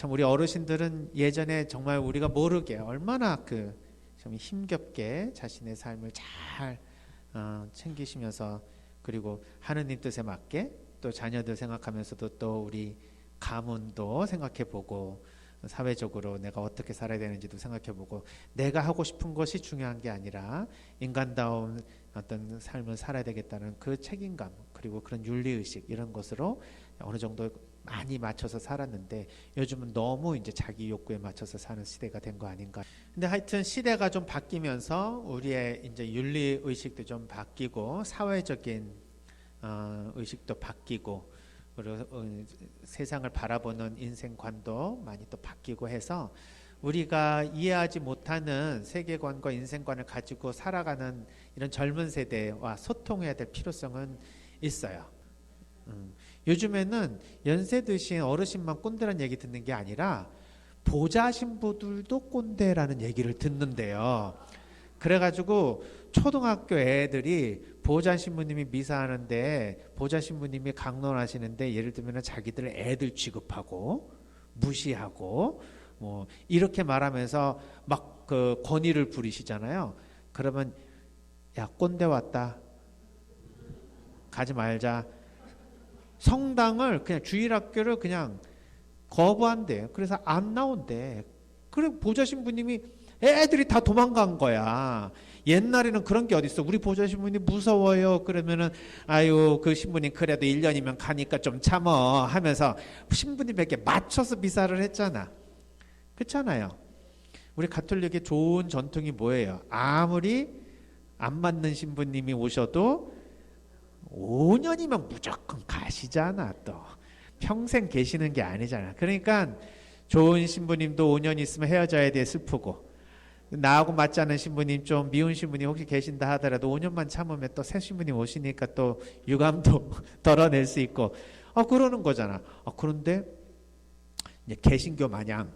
참 우리 어르신들은 예전에 정말 우리가 모르게 얼마나 좀 힘겹게 자신의 삶을 잘 챙기시면서, 그리고 하느님 뜻에 맞게 또 자녀들 생각하면서도 또 우리 가문도 생각해보고 사회적으로 내가 어떻게 살아야 되는지도 생각해보고, 내가 하고 싶은 것이 중요한 게 아니라 인간다운 어떤 삶을 살아야 되겠다는 그 책임감, 그리고 그런 윤리의식, 이런 것으로 어느 정도 많이 맞춰서 살았는데, 요즘은 너무 이제 자기 욕구에 맞춰서 사는 시대가 된 거 아닌가. 근데 하여튼 시대가 좀 바뀌면서 우리의 이제 윤리의식도 좀 바뀌고, 사회적인 의식도 바뀌고, 그리고 세상을 바라보는 인생관도 많이 또 바뀌고 해서, 우리가 이해하지 못하는 세계관과 인생관을 가지고 살아가는 이런 젊은 세대와 소통해야 될 필요성은 있어요. 요즘에는 연세 드신 어르신만 꼰대라는 얘기 듣는 게 아니라 보좌 신부들도 꼰대라는 얘기를 듣는데요. 그래가지고 초등학교 애들이 보좌 신부님이 미사하는데, 보좌 신부님이 강론하시는데, 예를 들면 자기들 애들 취급하고 무시하고 뭐 이렇게 말하면서 막 그 권위를 부리시잖아요. 그러면 야, 꼰대 왔다, 가지 말자. 성당을 그냥, 주일학교를 그냥 거부한대요. 그래서 안 나온대. 그래, 보좌 신부님이, 애들이 다 도망간 거야. 옛날에는 그런 게 어딨어. 우리 보좌 신부님 무서워요. 그러면은 아유, 그 신부님 그래도 1년이면 가니까 좀 참어 하면서 신부님에게 맞춰서 미사를 했잖아. 그렇잖아요. 우리 가톨릭의 좋은 전통이 뭐예요? 아무리 안 맞는 신부님이 오셔도 5년이면 무조건 가시잖아. 또 평생 계시는 게 아니잖아. 그러니까 좋은 신부님도 5년 있으면 헤어져야 돼, 슬프고. 나하고 맞지 않은 신부님, 좀 미운 신부님 혹시 계신다 하더라도 5년만 참으면 또 새 신부님 오시니까 또 유감도 덜어낼 수 있고, 그러는 거잖아. 그런데 이제 개신교 마냥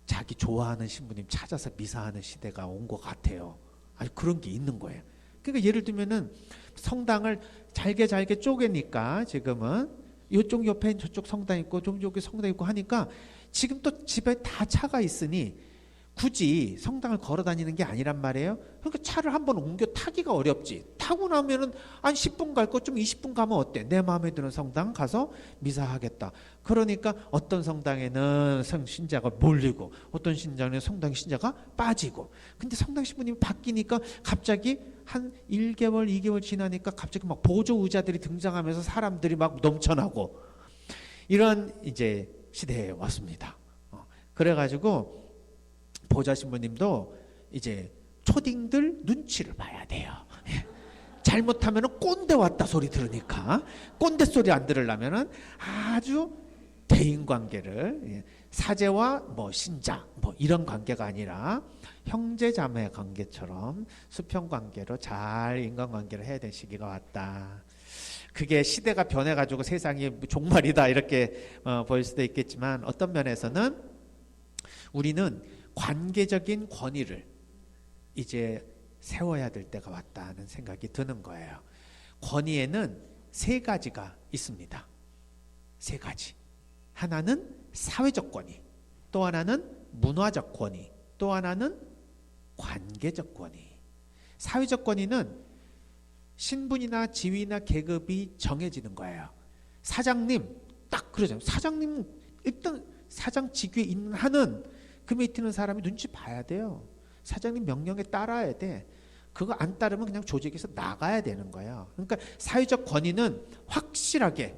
자기 좋아하는 신부님 찾아서 미사하는 시대가 온 것 같아요. 아니, 그런 게 있는 거예요. 그러니까 예를 들면은 성당을 잘게 쪼개니까, 지금은 이쪽 옆에 저쪽 성당 있고 저쪽에 성당 있고 하니까, 지금 또 집에 다 차가 있으니 굳이 성당을 걸어 다니는 게 아니란 말이에요. 그러니까 차를 한번 옮겨 타기가 어렵지. 타고 나면은 한 10분 갈 거 좀 20분 가면 어때? 내 마음에 드는 성당 가서 미사하겠다. 그러니까 어떤 성당에는 신자가 몰리고, 어떤 신자는 성당 신자가 빠지고. 근데 성당 신부님이 바뀌니까 갑자기 한 1개월, 2개월 지나니까 갑자기 막 보조 의자들이 등장하면서 사람들이 막 넘쳐나고, 이런 이제 시대에 왔습니다. 그래가지고 보좌 신부님도 이제 초딩들 눈치를 봐야 돼요. 잘못하면 꼰대 왔다 소리 들으니까, 꼰대 소리 안 들으려면 아주 대인관계를, 사제와 뭐 신자 뭐 이런 관계가 아니라 형제자매 관계처럼 수평관계로 잘 인간관계를 해야 될 시기가 왔다. 그게 시대가 변해가지고 세상이 종말이다 이렇게 보일 수도 있겠지만, 어떤 면에서는 우리는 관계적인 권위를 이제 세워야 될 때가 왔다는 생각이 드는 거예요. 권위에는 세 가지가 있습니다. 세 가지. 하나는 사회적 권위, 또 하나는 문화적 권위, 또 하나는 관계적 권위. 사회적 권위는 신분이나 지위나 계급이 정해지는 거예요. 사장님 딱 그러잖아요. 사장님은 일단 사장 직위에 있는 한은 그 밑에 있는 사람이 눈치 봐야 돼요. 사장님 명령에 따라야 돼. 그거 안 따르면 그냥 조직에서 나가야 되는 거예요. 그러니까 사회적 권위는 확실하게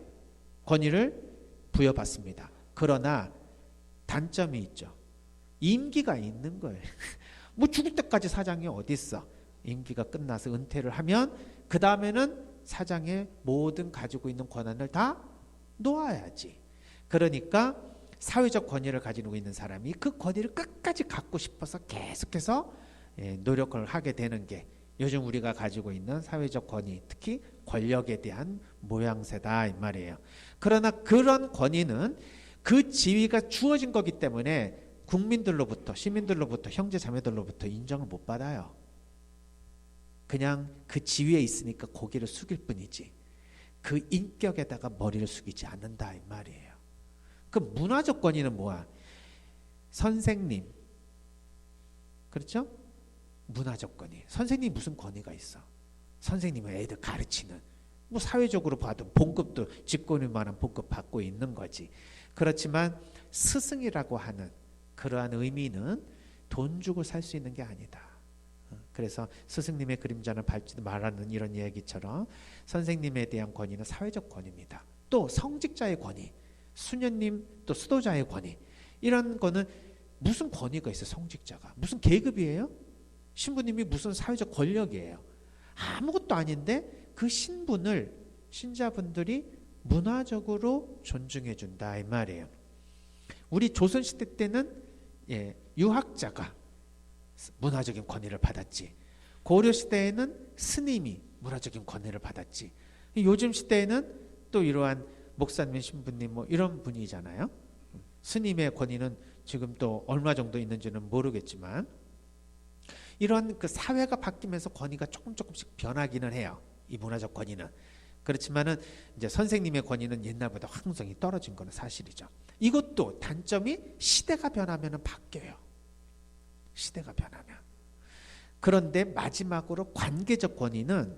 권위를 부여받습니다. 그러나 단점이 있죠. 임기가 있는 거예요. 뭐 죽을 때까지 사장이 어디 있어. 임기가 끝나서 은퇴를 하면 그 다음에는 사장의 모든 가지고 있는 권한을 다 놓아야지. 그러니까 사회적 권위를 가지고 있는 사람이 그 권위를 끝까지 갖고 싶어서 계속해서 노력을 하게 되는 게 요즘 우리가 가지고 있는 사회적 권위, 특히 권력에 대한 모양새다 이 말이에요. 그러나 그런 권위는 그 지위가 주어진 거기 때문에 국민들로부터, 시민들로부터, 형제 자매들로부터 인정을 못 받아요. 그냥 그 지위에 있으니까 고개를 숙일 뿐이지 그 인격에다가 머리를 숙이지 않는다 이 말이에요. 그 문화적 권위는 뭐야? 선생님, 그렇죠? 문화적 권위. 선생님이 무슨 권위가 있어? 선생님은 애들 가르치는, 뭐 사회적으로 봐도 봉급도 직권일 만한 봉급 받고 있는 거지. 그렇지만 스승이라고 하는 그러한 의미는 돈 주고 살 수 있는 게 아니다. 그래서 스승님의 그림자는 밟지도 말하는 이런 이야기처럼 선생님에 대한 권위는 사회적 권위입니다. 또 성직자의 권위, 수녀님 또 수도자의 권위, 이런 거는 무슨 권위가 있어요? 성직자가 무슨 계급이에요? 신부님이 무슨 사회적 권력이에요? 아무것도 아닌데 그 신분을 신자분들이 문화적으로 존중해 준다 이 말이에요. 우리 조선시대 때는 유학자가 문화적인 권위를 받았지. 고려시대에는 스님이 문화적인 권위를 받았지. 요즘 시대에는 또 이러한 목사님, 신부님 뭐 이런 분이잖아요. 스님의 권위는 지금 또 얼마 정도 있는지는 모르겠지만 이런 그 사회가 바뀌면서 권위가 조금씩 변하기는 해요. 이 문화적 권위는. 그렇지만은 이제 선생님의 권위는 옛날보다 확률성이 떨어진 건 사실이죠. 이것도 단점이 시대가 변하면 바뀌어요. 시대가 변하면. 그런데 마지막으로 관계적 권위는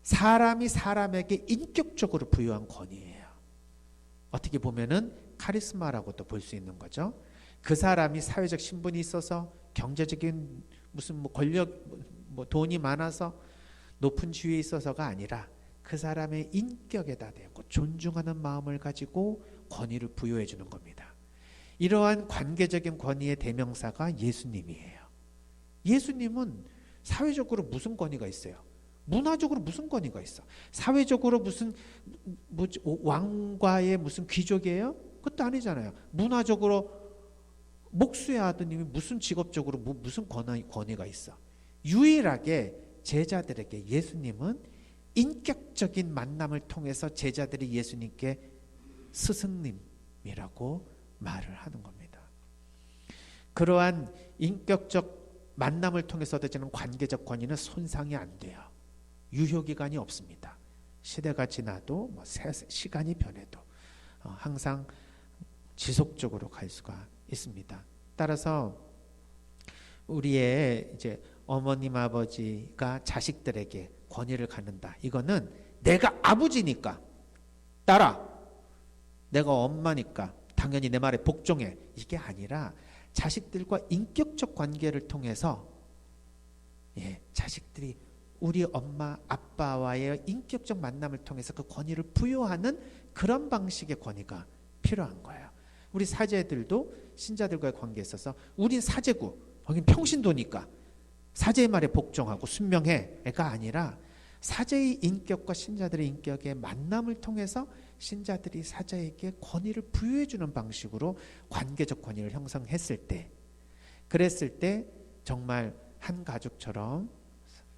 사람이 사람에게 인격적으로 부여한 권위예요. 어떻게 보면은 카리스마라고도 볼 수 있는 거죠. 그 사람이 사회적 신분이 있어서 경제적인 무슨 뭐 권력, 뭐 돈이 많아서 높은 지위에 있어서가 아니라 그 사람의 인격에다 대고 존중하는 마음을 가지고 권위를 부여해 주는 겁니다. 이러한 관계적인 권위의 대명사가 예수님이에요. 예수님은 사회적으로 무슨 권위가 있어요? 문화적으로 무슨 권위가 있어? 사회적으로 무슨 왕과의 무슨 귀족이에요? 그것도 아니잖아요. 문화적으로 목수의 아드님이 무슨 직업적으로 무슨 권위가 있어? 유일하게 제자들에게 예수님은 인격적인 만남을 통해서 제자들이 예수님께 스승님이라고 말을 하는 겁니다. 그러한 인격적 만남을 통해서 얻어지는 관계적 권위는 손상이 안 돼요. 유효기간이 없습니다. 시대가 지나도 뭐 시간이 변해도 항상 지속적으로 갈 수가 있습니다. 따라서 우리의 이제 어머님 아버지가 자식들에게 권위를 갖는다. 이거는 내가 아버지니까 따라, 내가 엄마니까 당연히 내 말에 복종해, 이게 아니라 자식들과 인격적 관계를 통해서 자식들이 우리 엄마 아빠와의 인격적 만남을 통해서 그 권위를 부여하는 그런 방식의 권위가 필요한 거예요. 우리 사제들도 신자들과의 관계에 있어서 우린 사제고 여긴 평신도니까 사제의 말에 복종하고 순명해가 아니라 사제의 인격과 신자들의 인격의 만남을 통해서 신자들이 사제에게 권위를 부여해 주는 방식으로 관계적 권위를 형성했을 때, 그랬을 때 정말 한 가족처럼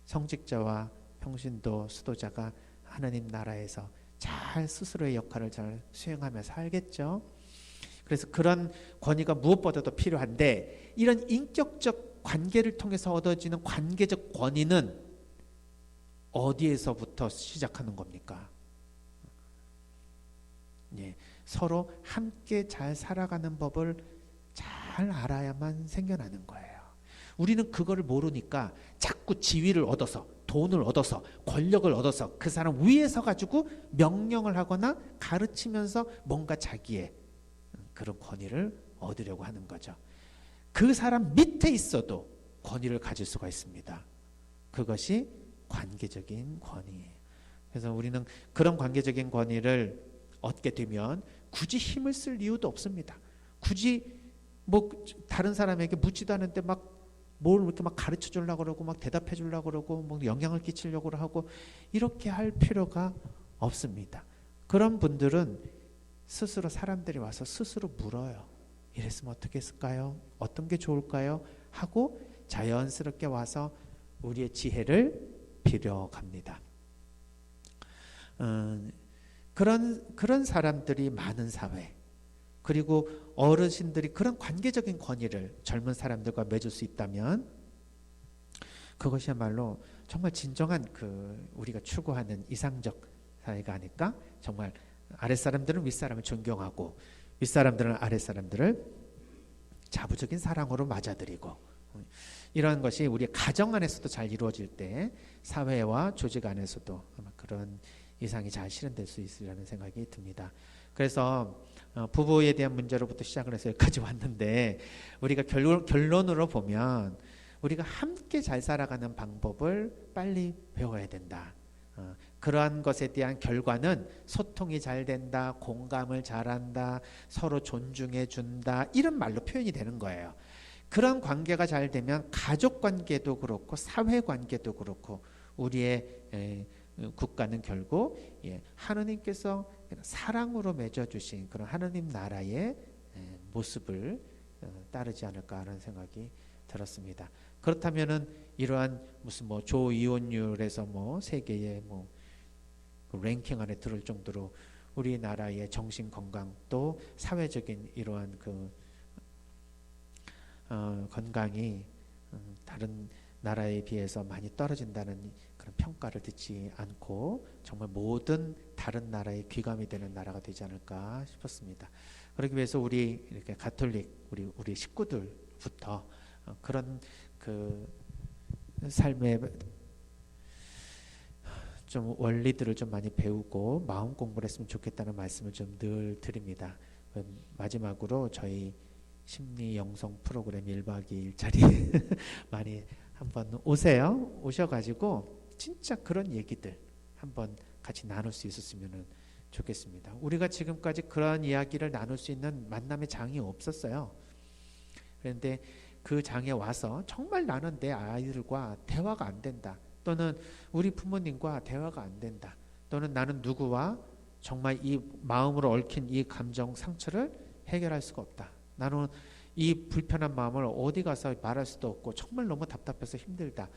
성직자와 평신도 수도자가 하나님 나라에서 잘 스스로의 역할을 잘 수행하며 살겠죠. 그래서 그런 권위가 무엇보다도 필요한데, 이런 인격적 관계를 통해서 얻어지는 관계적 권위는 어디에서부터 시작하는 겁니까? 서로 함께 잘 살아가는 법을 잘 알아야만 생겨나는 거예요. 우리는 그거를 모르니까 자꾸 지위를 얻어서, 돈을 얻어서, 권력을 얻어서 그 사람 위에 서 가지고 명령을 하거나 가르치면서 뭔가 자기의 그런 권위를 얻으려고 하는 거죠. 그 사람 밑에 있어도 권위를 가질 수가 있습니다. 그것이 관계적인 권위예요. 그래서 우리는 그런 관계적인 권위를 얻게 되면 굳이 힘을 쓸 이유도 없습니다. 굳이 뭐 다른 사람에게 묻지도 않은데 막 뭘 이렇게 막 가르쳐 주려고 그러고 막 대답해 주려고 그러고 뭐 영향을 끼치려고 하고 이렇게 할 필요가 없습니다. 그런 분들은 스스로 사람들이 와서 스스로 물어요. 이랬으면 어떻게 했을까요? 어떤 게 좋을까요? 하고 자연스럽게 와서 우리의 지혜를 빌어갑니다. 그런 사람들이 많은 사회, 그리고 어르신들이 그런 관계적인 권위를 젊은 사람들과 맺을 수 있다면 그것이야말로 정말 진정한 우리가 추구하는 이상적 사회가 아닐까? 정말 아랫사람들은 윗사람을 존경하고 윗사람들은 아랫사람들을 자부적인 사랑으로 맞아들이고, 이런 것이 우리 가정 안에서도 잘 이루어질 때 사회와 조직 안에서도 아마 그런 이상이 잘 실현될 수 있으리라는 생각이 듭니다. 그래서 부부에 대한 문제로부터 시작을 해서 여기까지 왔는데, 우리가 결론으로 보면 우리가 함께 잘 살아가는 방법을 빨리 배워야 된다. 그러한 것에 대한 결과는 소통이 잘 된다, 공감을 잘한다, 서로 존중해 준다, 이런 말로 표현이 되는 거예요. 그런 관계가 잘 되면 가족 관계도 그렇고 사회 관계도 그렇고 우리의 국가는 결국 하느님께서 사랑으로 맺어주신 그런 하느님 나라의 모습을 따르지 않을까 하는 생각이 들었습니다. 그렇다면은 이러한 무슨 뭐 조이혼율에서 뭐 세계의 뭐 랭킹 안에 들을 정도로 우리나라의 정신 건강 또 사회적인 이러한 그 건강이 다른 나라에 비해서 많이 떨어진다는 그런 평가를 듣지 않고 정말 모든 다른 나라에 귀감이 되는 나라가 되지 않을까 싶었습니다. 그러기 위해서 우리 이렇게 가톨릭 우리 식구들부터 그런 그 삶의 좀 원리들을 좀 많이 배우고 마음 공부를 했으면 좋겠다는 말씀을 좀 늘 드립니다. 마지막으로 저희 심리 영성 프로그램 1박 2일짜리 많이 한번 오세요. 오셔가지고 진짜 그런 얘기들 한번 같이 나눌 수 있었으면 좋겠습니다. 우리가 지금까지 그런 이야기를 나눌 수 있는 만남의 장이 없었어요. 그런데 그 장에 와서 정말 나는 내 아이들과 대화가 안 된다, 또는 우리 부모님과 대화가 안 된다, 또는 나는 누구와 정말 이 마음으로 얽힌 이 감정 상처를 해결할 수가 없다, 나는 이 불편한 마음을 어디 가서 말할 수도 없고 정말 너무 답답해서 힘들다,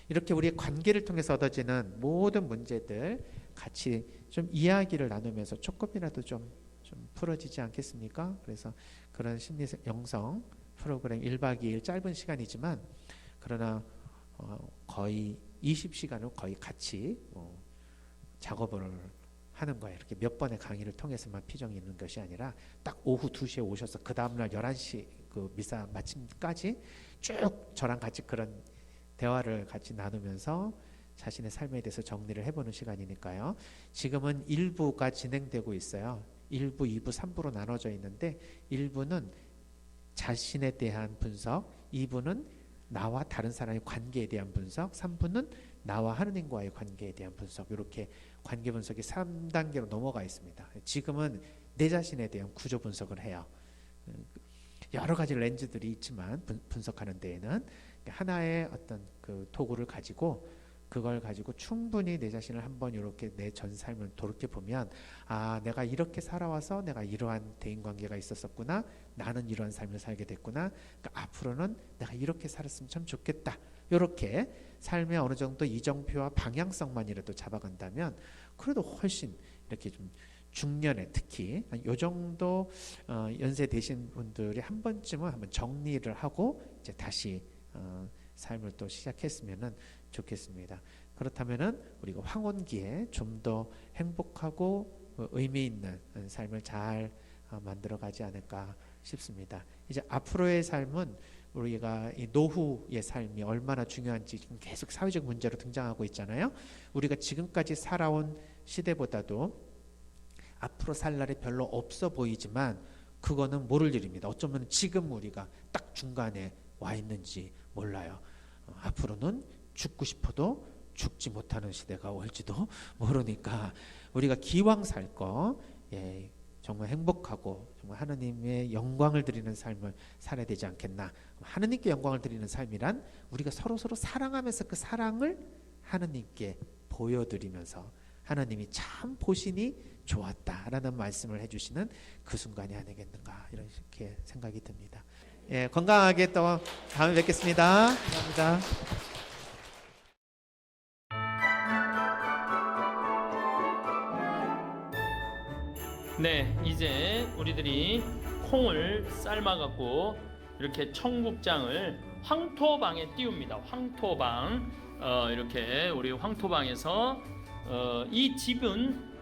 이렇게 우리의 관계를 통해서 얻어지는 모든 문제들 같이 좀 이야기를 나누면서 조금이라도 좀 풀어지지 않겠습니까? 그래서 그런 심리 영성 프로그램 1박 2일 짧은 시간이지만 그러나 거의 20시간을 거의 같이 작업을 하는 거예요. 이렇게 몇 번의 강의를 통해서만 피정이 있는 것이 아니라 딱 오후 2시에 오셔서 그 다음날 11시 그 미사 마침까지 쭉 저랑 같이 그런 대화를 같이 나누면서 자신의 삶에 대해서 정리를 해보는 시간이니까요. 지금은 1부가 진행되고 있어요. 1부, 2부, 3부로 나눠져 있는데 1부는 자신에 대한 분석, 2부는 나와 다른 사람의 관계에 대한 분석, 3부는 나와 하느님과의 관계에 대한 분석, 이렇게 관계 분석이 3단계로 넘어가 있습니다. 지금은 내 자신에 대한 구조 분석을 해요. 여러 가지 렌즈들이 있지만 분석하는 데에는 하나의 어떤 그 도구를 가지고 그걸 가지고 충분히 내 자신을 한번 이렇게 내 전 삶을 돌이켜 보면, 아, 내가 이렇게 살아와서 내가 이러한 대인관계가 있었었구나, 나는 이러한 삶을 살게 됐구나, 그러니까 앞으로는 내가 이렇게 살았으면 참 좋겠다, 이렇게 삶의 어느 정도 이정표와 방향성만이라도 잡아간다면 그래도 훨씬 이렇게 좀 중년에 특히 이 정도 연세 되신 분들이 한 번쯤은 한번 정리를 하고 이제 다시 삶을 또 시작했으면 좋겠습니다. 그렇다면은 우리가 황혼기에 좀 더 행복하고 의미 있는 삶을 잘 만들어가지 않을까 싶습니다. 이제 앞으로의 삶은 우리가 이 노후의 삶이 얼마나 중요한지 지금 계속 사회적 문제로 등장하고 있잖아요. 우리가 지금까지 살아온 시대보다도 앞으로 살 날이 별로 없어 보이지만 그거는 모를 일입니다. 어쩌면 지금 우리가 딱 중간에 와 있는지 몰라요. 앞으로는 죽고 싶어도 죽지 못하는 시대가 올지도 모르니까 우리가 기왕 살 거 정말 행복하고 정말 하나님의 영광을 드리는 삶을 살아야 되지 않겠나. 하나님께 영광을 드리는 삶이란 우리가 서로 사랑하면서 그 사랑을 하나님께 보여드리면서 하나님이 참 보시니 좋았다라는 말씀을 해주시는 그 순간이 아니겠는가, 이렇게 생각이 듭니다. 건강하게 또 다음에 뵙겠습니다. 감사합니다. 네, 이제 우리들이 콩을 삶아갖고 이렇게 청국장을 황토방에 띄웁니다. 황토방, 이렇게 우리 황토방에서 이 집은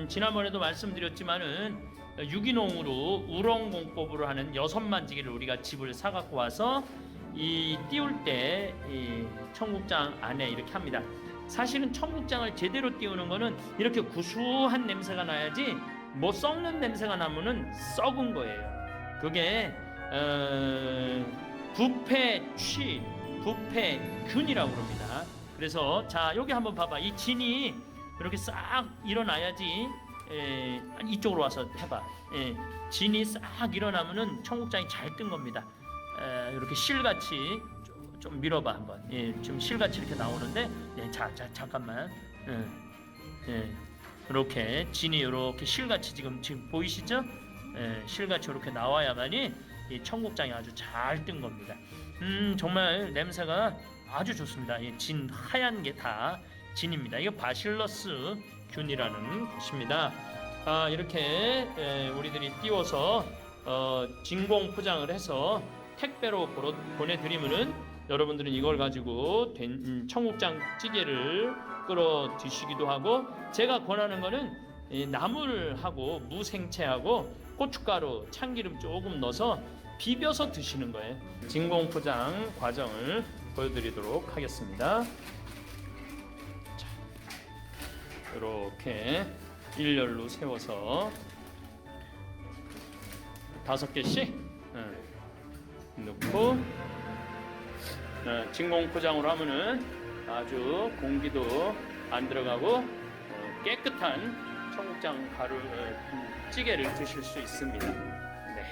지난번에도 말씀드렸지만은 유기농으로 우렁공법으로 하는 6만지기를 우리가 집을 사 갖고 와서 이 띄울 때 이 청국장 안에 이렇게 합니다. 사실은 청국장을 제대로 띄우는 거는 이렇게 구수한 냄새가 나야지, 뭐 썩는 냄새가 나면은 썩은 거예요. 그게 부패취, 부패균이라고 그럽니다. 그래서 자, 여기 한번 봐봐. 이 진이 이렇게 싹 일어나야지. 이쪽으로 와서 해봐. 진이 싹 일어나면은 청국장이 잘 뜬 겁니다. 이렇게 실같이 좀 밀어봐 한번. 지금 실같이 이렇게 나오는데, 자 잠깐만. 이렇게 진이 이렇게 실같이 지금 보이시죠? 실같이 이렇게 나와야만이 이 청국장이 아주 잘 뜬 겁니다. 정말 냄새가 아주 좋습니다. 이 진 하얀 게 다 진입니다. 이거 바실러스 균이라는 것입니다. 이렇게 우리들이 띄워서 진공 포장을 해서 택배로 보내드리면은 여러분들은 이걸 가지고 된 청국장 찌개를 끓여 드시기도 하고, 제가 권하는 거는 나물하고 무생채하고 고춧가루, 참기름 조금 넣어서 비벼서 드시는 거예요. 진공 포장 과정을 보여드리도록 하겠습니다. 자, 이렇게 일렬로 세워서 5개씩 넣고, 진공 포장으로 하면은 아주 공기도 안 들어가고 깨끗한 청국장 가루 찌개를 드실 수 있습니다. 네.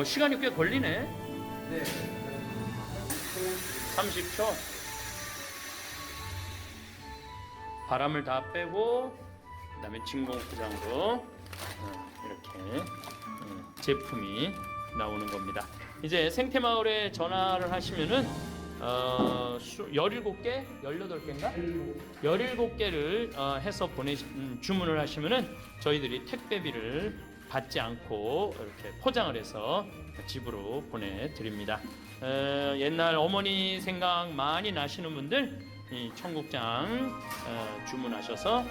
시간이 꽤 걸리네. 네. 30초. 바람을 다 빼고 그다음에 진공 포장으로 이렇게 제품이 나오는 겁니다. 이제 생태마을에 전화를 하시면은 17개, 18개인가? 17개를 해서 주문을 하시면은 저희들이 택배비를 받지 않고 이렇게 포장을 해서 집으로 보내드립니다. 옛날 어머니 생각 많이 나시는 분들 이 청국장 주문하셔서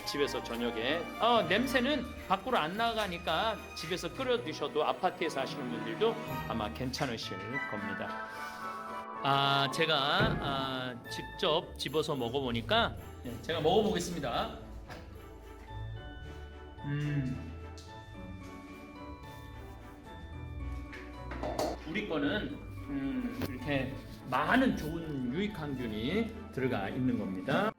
집에서 저녁에 냄새는 밖으로 안 나가니까 집에서 끓여 드셔도 아파트에서 하시는 분들도 아마 괜찮으실 겁니다. 제가 직접 집어서 먹어보니까 제가 먹어보겠습니다. 우리 거는 이렇게 많은 좋은 유익한 균이 들어가 있는 겁니다.